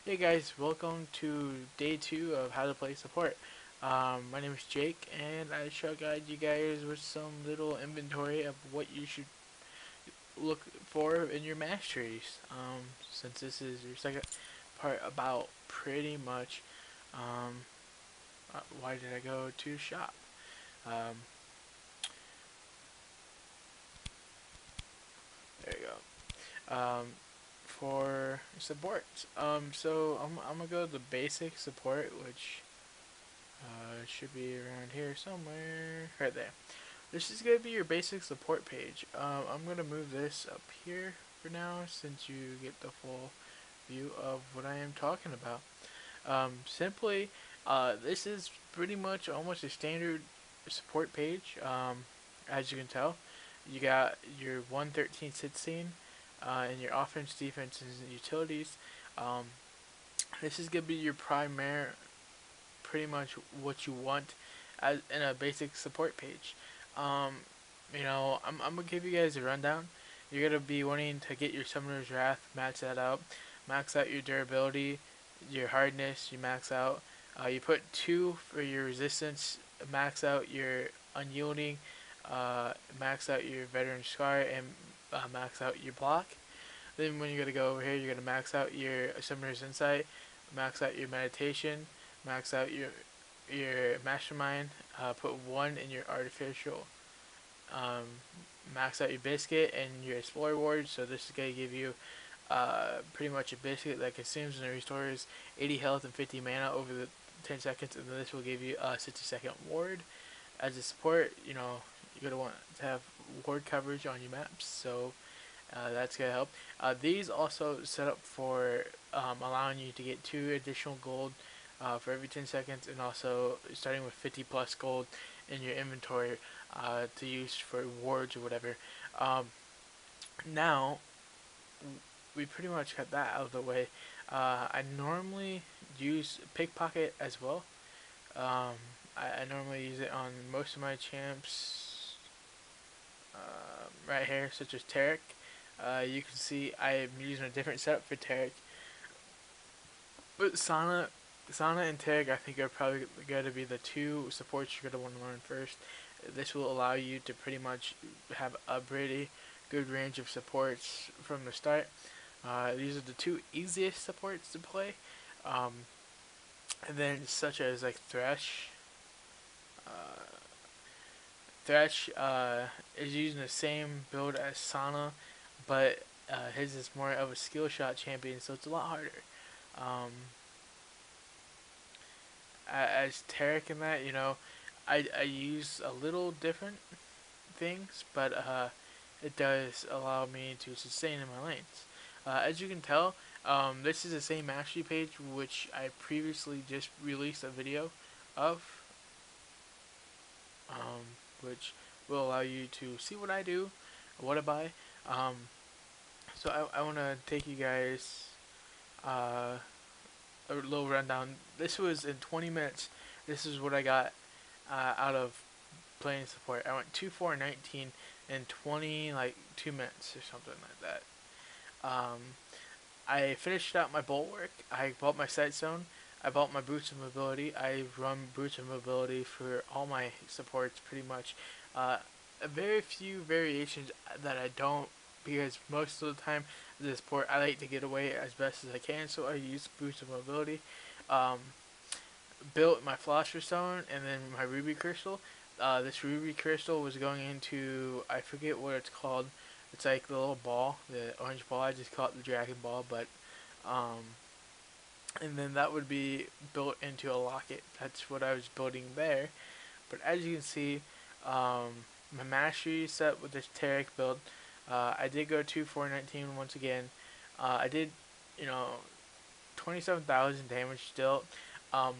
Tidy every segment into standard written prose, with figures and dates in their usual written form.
Hey guys, welcome to day 2 of how to play support. My name is Jake, and I shall guide you guys with some little inventory of what you should look for in your masteries. Since this is your second part about pretty much, um, why did I go to shop? Um, there you go. For support, I'm gonna go to the basic support, which should be around here somewhere. Right there. This is going to be your basic support page. I'm going to move this up here for now since you get the full view of what I am talking about. Simply, this is pretty much almost a standard support page. As you can tell, you got your 113 sit scene and your offense, defense, and utilities. Um, this is going to be your primary, pretty much what you want as in a basic support page. Um, I'm gonna give you guys a rundown. You're gonna be wanting to get your Summoner's Wrath, max that out, max out your durability, your hardness, you max out. You put 2 for your resistance, max out your unyielding, max out your veteran scar, and max out your block. Then when you're gonna go over here, you're gonna max out your Summoner's Insight, max out your meditation, max out your mastermind, put 1 in your artificial, um, max out your biscuit and your explorer ward. So this is gonna give you pretty much a biscuit that consumes and restores 80 health and 50 mana over the 10 seconds, and then this will give you a 60-second ward. As a support, you're gonna want to have ward coverage on your maps, so that's gonna help. These also set up for allowing you to get 2 additional gold for every 10 seconds, and also starting with 50 plus gold in your inventory to use for wards or whatever. Um, Now we pretty much got that out of the way. I normally use pickpocket as well. I normally use it on most of my champs right here, such as Tarek. You can see I'm using a different setup for Tarek, but Sana and Tarek I think are probably going to be the 2 supports you're going to want to learn first. This will allow you to pretty much have a pretty good range of supports from the start. These are the 2 easiest supports to play. Um, and then such as like Thresh. Uh, Thresh is using the same build as Sana, but his is more of a skill shot champion, so it's a lot harder. Um, as Tarek in that, I use a little different things, but it does allow me to sustain in my lanes. As you can tell, this is the same mastery page which I previously just released a video of, which will allow you to see what I do, what I buy. Um, so I want to take you guys uh, a little rundown. This was in 20 minutes. This is what I got out of playing support. I went 2-4-19 in 20 like 2 minutes or something like that. I finished out my bulwark. I bought my sight zone. I bought my boots of mobility. I run boots of mobility for all my supports pretty much. Uh, very few variations that I don't, because most of the time this support I like to get away as best as I can, so I use boots of mobility. Um, Built my philosopher's stone and then my ruby crystal. This ruby crystal was going into, I forget what it's called. It's like the little ball, the orange ball. I just call it the dragon ball, but um, and then that would be built into a locket. That's what I was building there. But as you can see, my mastery set with this Tarek build. I did go 2-4-19 once again. I did, you know, 27,000 damage still. Um,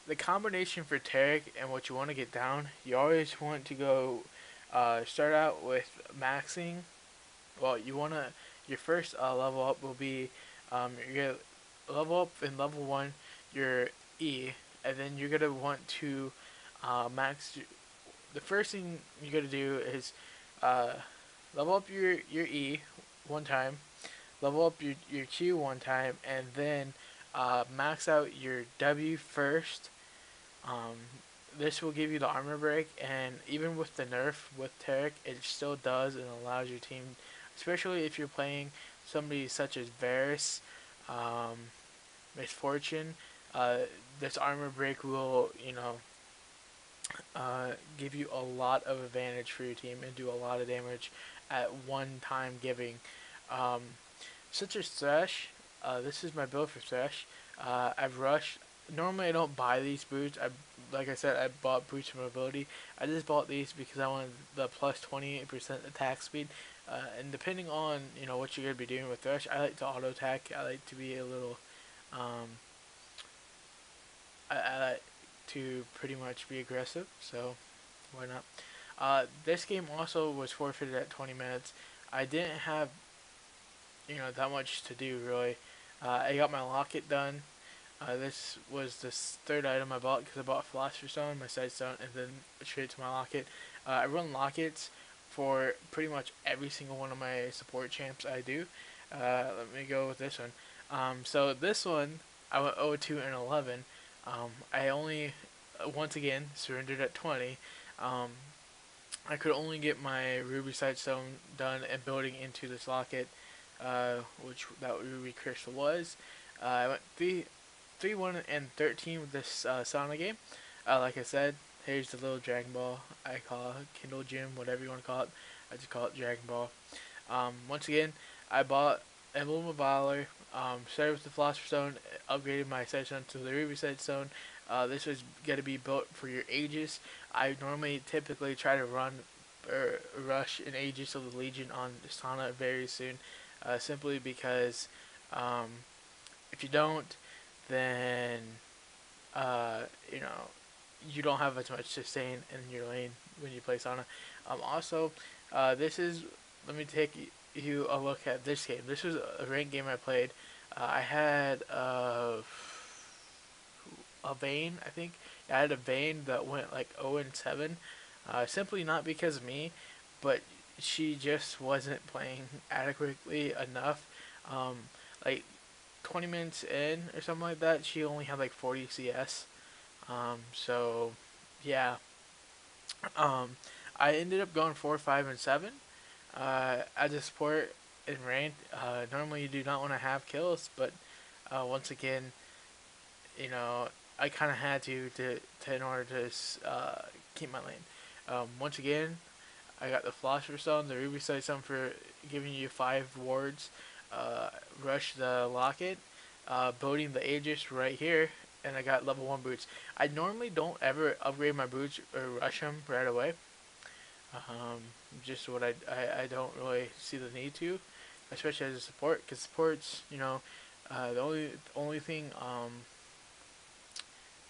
the combination for Tarek and what you want to get down, you always want to go start out with maxing. Well, you want to, your first level up will be, you're going to level up in level 1 your E, and then you're going to want to max. The first thing you're going to do is uh, level up your E 1 time, level up your Q 1 time, and then Max out your W first. Um, this will give you the armor break, and even with the nerf with Tarek, it still does and allows your team, especially if you're playing somebody such as Varus, um, Misfortune. Uh, this armor break will, give you a lot of advantage for your team and do a lot of damage at one time giving. Um, Such as Thresh, this is my build for Thresh. I've rushed. Normally, I don't buy these boots. Like I said, I bought boots for mobility. I just bought these because I wanted the plus 28% attack speed. And depending on what you're gonna be doing with Thresh, I like to auto attack. I like to be a little. Um, I like to pretty much be aggressive. So why not? This game also was forfeited at 20 minutes. I didn't have that much to do really. I got my locket done. This was the third item I bought because I bought Philosopher's Stone, my Side Stone, and then straight to my locket. I run lockets for pretty much every single one of my support champs I do. Let me go with this one. So this one, I went 0-2 and 11. I only, once again, surrendered at 20. Um, I could only get my Ruby Sightstone done and building into this locket, which that Ruby Crystal was. I went 3-1-13 with this Sonic game. Like I said, here's the little Dragon Ball. I call it Kindle Gym, whatever you want to call it. I just call it Dragon Ball. Once again, I bought Emblem of Valor. Started with the Philosopher's Stone, upgraded my Sightstone to the Ruby Sightstone. This was going to be built for your Aegis. I normally typically try to run or rush an Aegis of the Legion on Sana very soon, simply because um, if you don't, then uh, you know you don't have as much sustain in your lane when you play Sana. Also, this is let me take you a look at this game. This was a ranked game I played. I had a Vayne, I think. I had a Vayne that went like 0-7, simply not because of me, but she just wasn't playing adequately enough. Um, like 20 minutes in or something like that, she only had like 40 CS. So yeah, um, I ended up going 4, 5, and 7. As a support in ranked, normally you do not want to have kills, but once again, you know, I kind of had to in order to keep my lane. Once again, I got the Philosopher's Stone, the Ruby Stone for giving you 5 wards. Rush the Locket, building the Aegis right here, and I got level 1 boots. I normally don't ever upgrade my boots or rush them right away. Just what I don't really see the need to, especially as a support, because supports, the only thing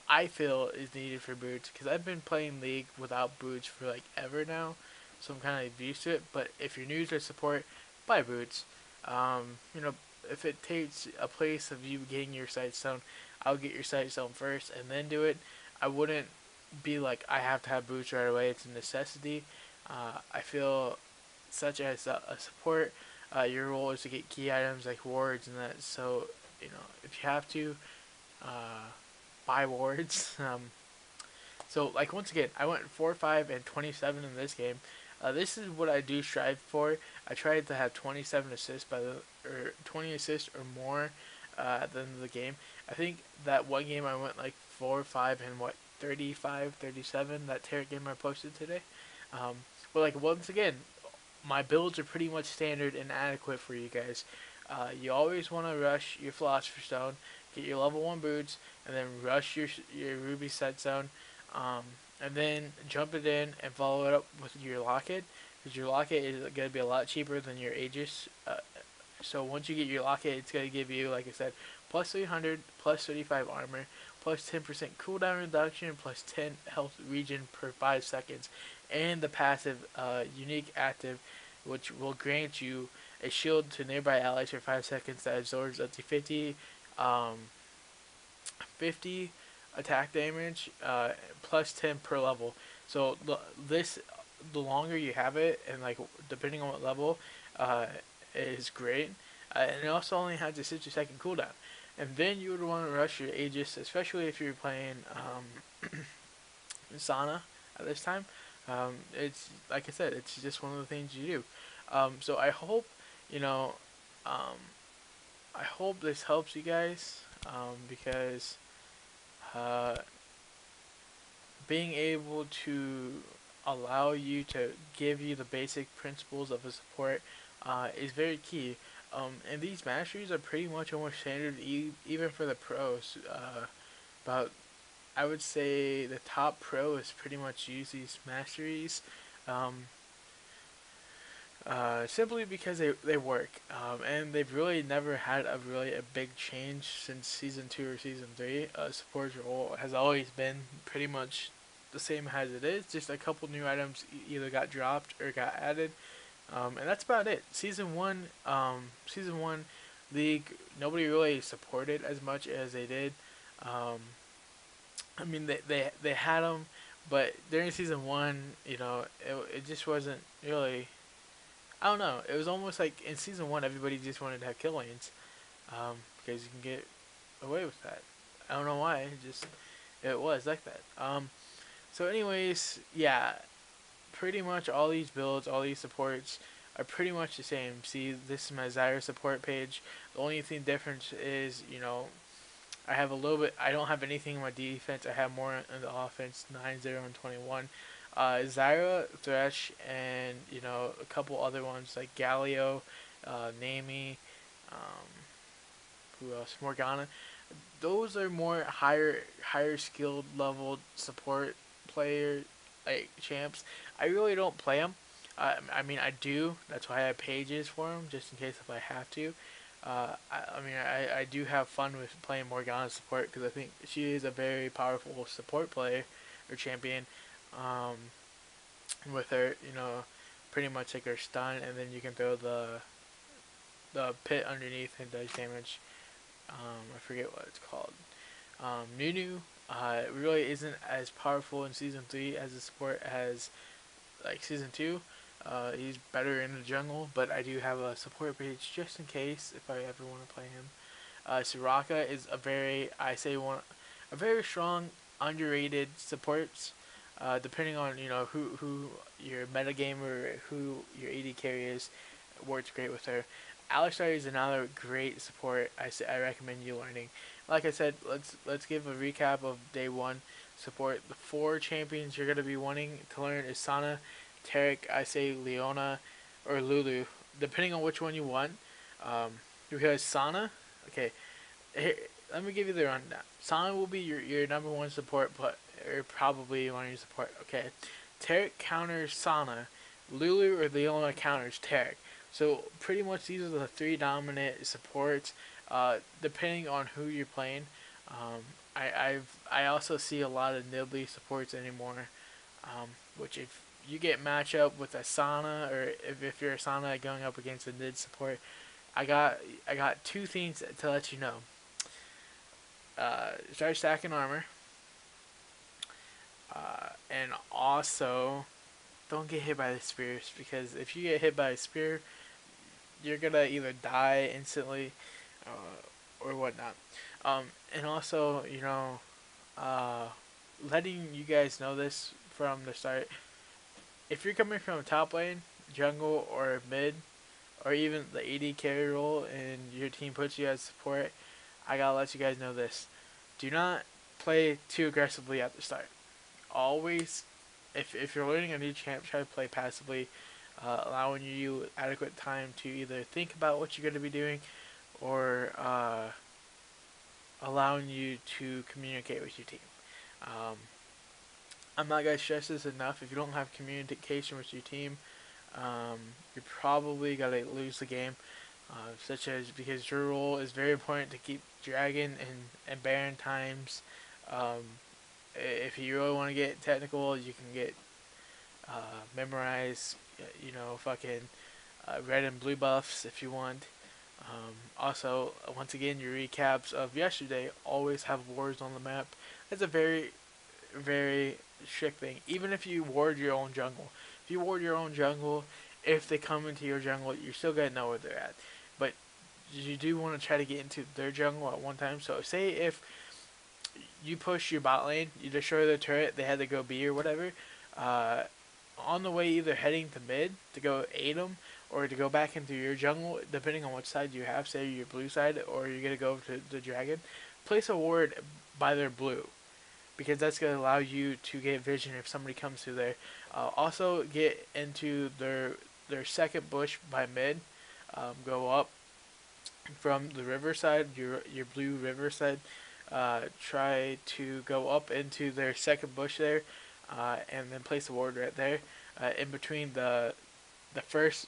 I feel is needed for boots, because I've been playing League without boots for like ever now, so I'm kind of used to it. But if you're new to support, buy boots. You know, if it takes a place of you getting your Sightstone, I'll get your Sightstone first and then do it. I wouldn't be like I have to have boots right away. It's a necessity. I feel such as a support, your role is to get key items like wards and that. So if you have to, uh, buy wards. So like once again, I went 4, 5, and 27 in this game. This is what I do strive for. I tried to have 27 assists or 20 assists or more at the end of the game. I think that one game I went like 4, 5, and 35, 37. That Terra game I posted today. Um, but like once again, my builds are pretty much standard and adequate for you guys. You always want to rush your Philosopher's Stone, get your level 1 boots, and then rush your Ruby Sightstone, and then jump it in and follow it up with your Locket, because your Locket is going to be a lot cheaper than your Aegis. So once you get your Locket, it's going to give you, like I said, plus 300, plus 35 armor, plus 10% cooldown reduction, plus 10 health regen per 5 seconds, and the passive unique active, which will grant you a shield to nearby allies for 5 seconds that absorbs up to um, 50 attack damage, plus 10 per level. So the longer you have it, and like depending on what level, it is great. And it also only has a 60-second cooldown. and then you would want to rush your Aegis, especially if you're playing Sana at this time. It's like I said, it's just one of the things you do. So I hope, you know, um, I hope this helps you guys because uh, being able to allow you to give you the basic principles of a support is very key. And these masteries are pretty much almost standard even for the pros. About I would say the top pros pretty much use these masteries. Um, simply because they work, and they've really never had a big change since season 2 or season 3. Support's role has always been pretty much the same as it is. Just a couple new items either got dropped or got added, and that's about it. Season 1 league, nobody really supported as much as they did. Um, I mean, they had them, but during season 1, it just wasn't really. I don't know. It was almost like in season 1, everybody just wanted to have kill lanes, because you can get away with that. I don't know why. It was like that. So, anyways, yeah, pretty much all these builds, all these supports are pretty much the same. See, this is my Zyra support page. The only thing difference is, I have a little bit. I don't have anything in my defense. I have more in the offense. 9-0 and 21. Zyra, Thresh, and a couple other ones like Galio, Nami, um, who else? Morgana. Those are more higher skilled level support player like champs. I really don't play them. I mean, I do. That's why I have pages for them, just in case if I have to. I do have fun with playing Morgana support because I think she is a very powerful support player or champion. Um, with her, pretty much like her stun, and then you can throw the pit underneath and does damage. I forget what it's called. Nunu really isn't as powerful in season 3 as a support as like season 2. He's better in the jungle, but I do have a support page just in case if I ever want to play him. Soraka is a very strong, underrated support. Depending on who your metagamer, who your AD carry is, works great with her. Alistar is another great support. I recommend you learning. Like I said, let's give a recap of day 1 support. The 4 champions you're gonna be wanting to learn is Sana, Taric, I say Leona, or Lulu, depending on which one you want. Because Sana, okay, here, let me give you the rundown. Sana will be your number 1 support, but or probably one of your support. Okay, Taric counters Sana, Lulu or Leona counters Taric. So pretty much these are the 3 dominant supports. Depending on who you're playing, I also see a lot of nibbly supports anymore. Which if you get match up with a Sana or if you're a Sana going up against a mid support, I got 2 things to let you know. Start stacking armor, and also don't get hit by the spears, because if you get hit by a spear, you're gonna either die instantly or whatnot. And also, uh, letting you guys know this from the start. If you're coming from top lane, jungle, or mid, or even the AD carry role, and your team puts you as support, I gotta let you guys know this. Do not play too aggressively at the start. Always, if you're learning a new champ, try to play passively, allowing you adequate time to either think about what you're going to be doing or allowing you to communicate with your team. Um, I'm not going to stress this enough. If you don't have communication with your team, you're probably going to lose the game. Such as because your role is very important to keep Dragon and Baron times. If you really want to get technical, you can get memorize, fucking red and blue buffs if you want. Also, once again, your recaps of yesterday always have wards on the map. That's a very, very strict thing. Even if you ward your own jungle. If they come into your jungle, you're still gonna know where they're at. But you do want to try to get into their jungle at one time. So say if you push your bot lane, you destroy their turret, they had to go B or whatever. Uh, on the way, either heading to mid to go aid them, or to go back into your jungle, depending on which side you have. Say your blue side, or you're gonna go to the dragon. Place a ward by their blue, because that's gonna allow you to get vision if somebody comes through there. Also, get into their second bush by mid. Go up from the riverside, your blue riverside. Try to go up into their second bush there, and then place a ward right there, in between the first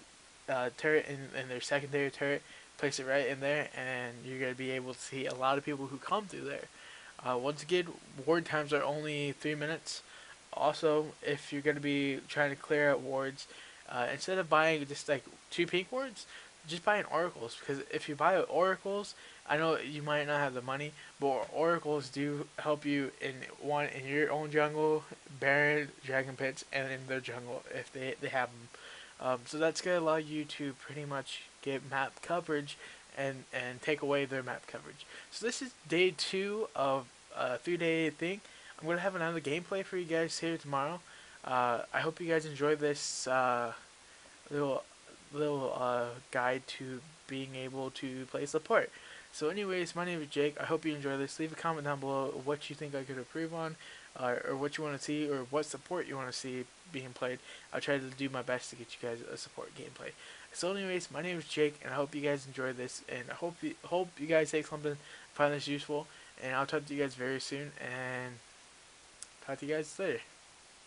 turret and their secondary turret. Place it right in there, and you're gonna be able to see a lot of people who come through there. Once again, ward times are only 3 minutes. Also, if you're gonna be trying to clear out wards, instead of buying just like 2 pink wards, just buying oracles. Because if you buy oracles, I know you might not have the money, but oracles do help you in your own jungle, Baron, Dragon Pits, and in their jungle if they have them. So that's gonna allow you to pretty much get map coverage and take away their map coverage. So this is day 2 of a 3-day thing. I'm gonna have another gameplay for you guys here tomorrow. I hope you guys enjoy this little guide to being able to play support. So anyways, my name is Jake. I hope you enjoy this. Leave a comment down below what you think I could improve on, or what you want to see, or what support you want to see being played. I'll try to do my best to get you guys a support gameplay. So anyways, my name is Jake, and I hope you guys enjoy this, and I hope you guys take something, find this useful, and I'll talk to you guys very soon, and talk to you guys later.